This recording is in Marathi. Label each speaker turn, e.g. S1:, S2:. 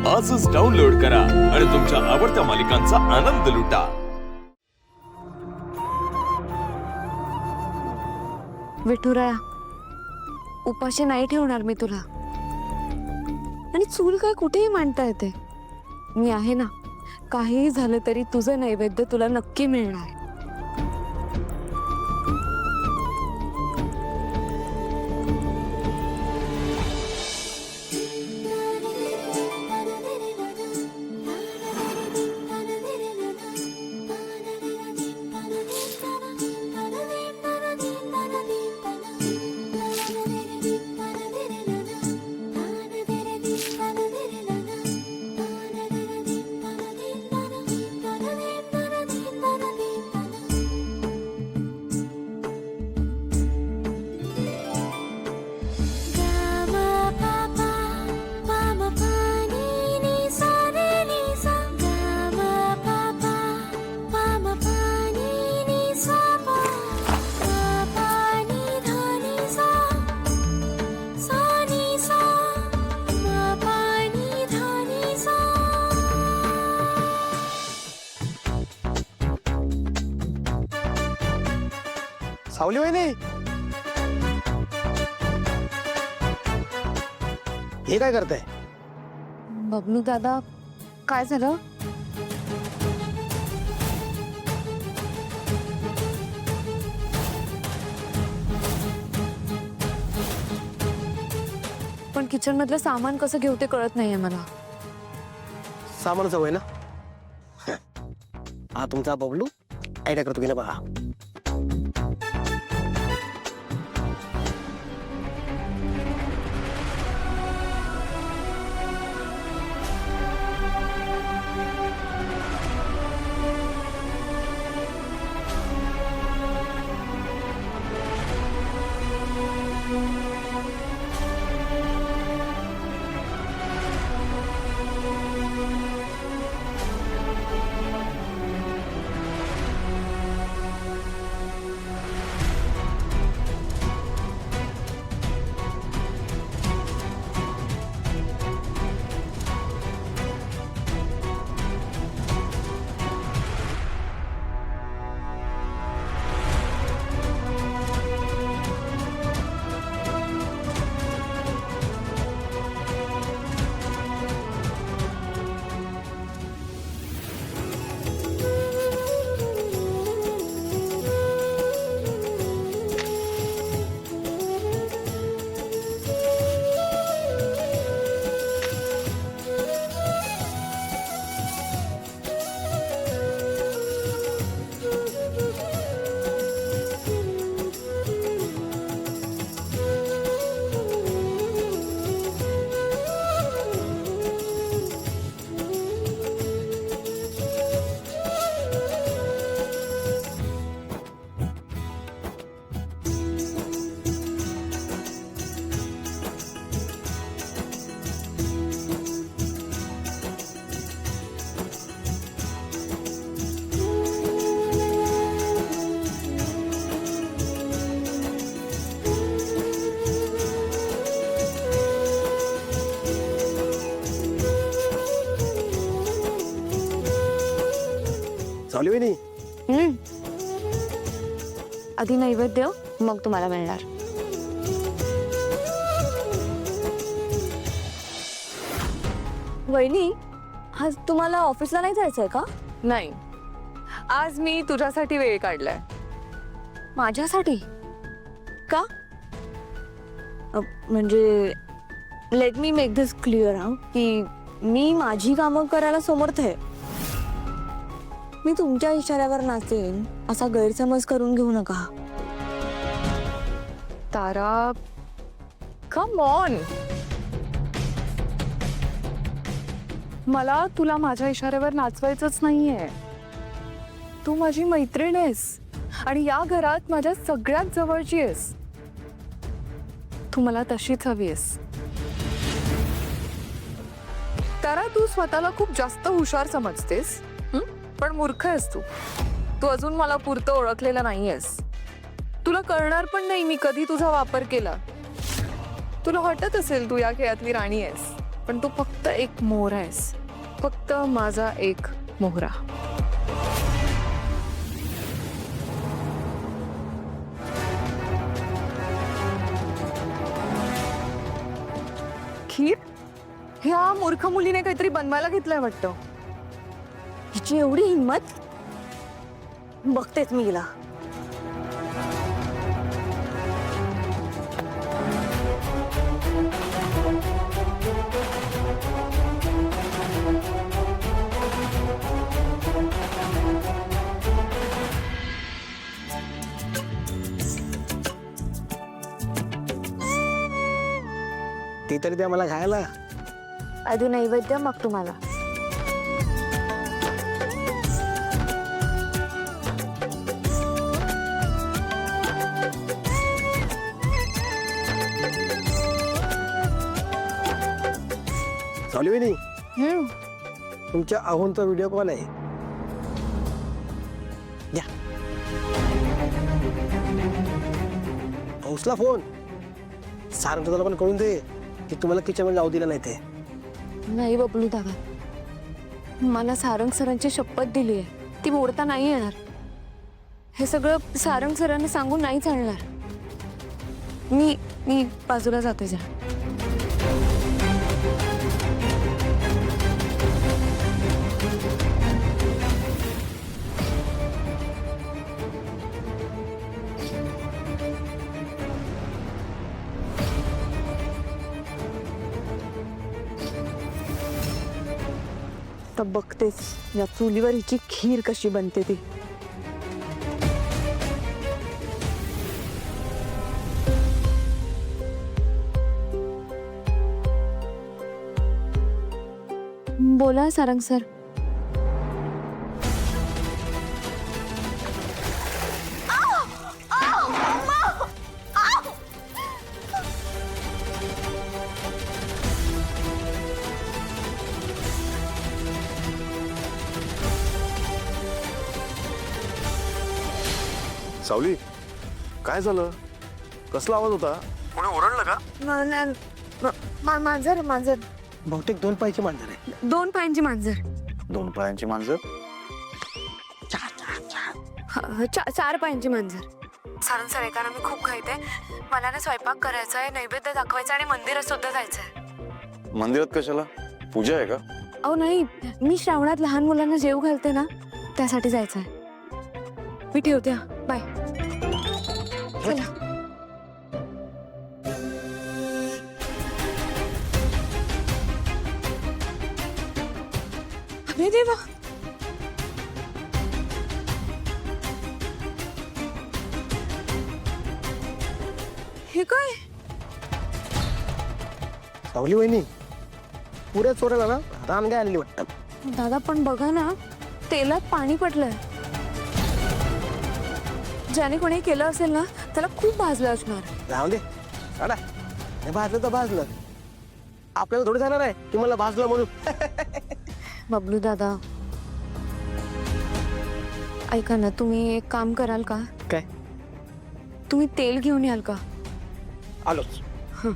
S1: आजच डाउनलोड करा आणि तुमच्या आवडत्या मालिकांचा आनंद लुटा।
S2: विठुराया, उपाशी नाही ठेवणार मी तुला। आणि चूल काय कुठेही मांडता येते। मी आहे ना, काहीही झालं तरी तुझं नैवेद्य तुला नक्की मिळणार।
S3: सावली वहिनी, हे काय करताय?
S2: बबलू दादा, काय झालं? पण किचन मधलं सामान कसं घेऊ ते कळत नाहीये मला।
S3: सामानाचं वय ना, हा तुमचा बबलू आयडिया करतो की ना बघा। सावली वहिनी,
S2: आधी नैवेद्य, मग तुम्हाला मिळणार। वहिनी, आज तुम्हाला ऑफिसला नाही जायचंय का?
S4: नाही, आज मी तुझ्यासाठी वेळ काढलाय।
S2: माझ्यासाठी? का? म्हणजे लेट मी मेक दिस क्लिअर की मी माझी कामं करायला समर्थ आहे। मी तुमच्या इशाऱ्यावर नाचेन असा गैरसमज करून घेऊ नका।
S4: तारा, कम ऑन, मला तुला माझ्या इशाऱ्यावर नाचवायचंच नाहीये। तू माझी मैत्रीण आहेस आणि या घरात माझ्या सगळ्यात जवळची आहेस। तू मला तशीच हवी आहेस। तारा, तू स्वतःला खूप जास्त हुशार समजतेस, पण मूर्ख आहेस तू। तू अजून मला पुरतं ओळखलेला नाहीयेस। तुला कळणार पण नाही मी कधी तुझा वापर केला। तुला वाटत असेल तू या खेळातली राणी आहेस, पण तू फक्त एक मोहरा आहेस, फक्त माझा एक मोहरा. खीर ह्या मूर्ख मुलीने काहीतरी बनवायला घेतलंय वाटतं.
S2: हिची एवढी हिंमत. बघतेच मी हिला.
S3: ती तरी द्या मला खायला.
S2: आधी नैवेद्य मग तुम्हाला.
S3: सावली वहिनी, तुमच्या अहोंचा व्हिडिओ कॉल आहे. द्या. उचला फोन. सारंग तुला पण कळून दे की तुम्हाला किचन मध्ये जाऊ दिलं नाही ते.
S2: नाही बबलू दादा, मला सारंग सरांची शपथ दिली आहे, ती मोडता नाही येणार. हे सगळं सारंग सरांना सांगून नाही चालणार. मी बाजूला जाते जरा. तर बघतेच या चुलीवर हिची खीर कशी बनते ती. बोला सारंग सर.
S1: सावली, काय झालं? कसला आवाज होता? कोणी ओरडलं का?
S2: मांजर मांजर.
S3: बहुतेक 2 पायची मांजर आहे.
S2: 2 पायांची मांजर.
S1: 2 पायांची मांजर?
S2: 4 पायांची मांजर. सारंग सर एकाला मी खूप घाईत आहे. मला ना स्वयंपाक करायचा आहे, नैवेद्य दाखवायचा आणि मंदिरात सुद्धा जायचंय.
S1: मंदिरात कशाला? पूजा आहे का?
S2: अहो नाही, मी श्रावणात लहान मुलांना जेव घालते ना, त्यासाठी जायचंय. मी ठेवते. हा, बाय. चला. अरे देवा, हे काय?
S3: सावली वहिनी, पुऱ्या चोराला ना रान काय आणली वाटतं.
S2: दादा पण बघा ना, तेलात पाणी पडलंय. ज्याने कोणी केलं असेल ना, त्याला खूप भाजलं असणार.
S3: जाऊ दे काढा. हे भाजलं तर भाजलं, आपल्याला थोडी जाणार आहे की मला भाजलं म्हणून.
S2: बबलू दादा, ऐका ना, तुम्ही एक काम कराल का?
S3: काय?
S2: तुम्ही तेल घेऊन याल का?
S3: आलोच.
S2: हं.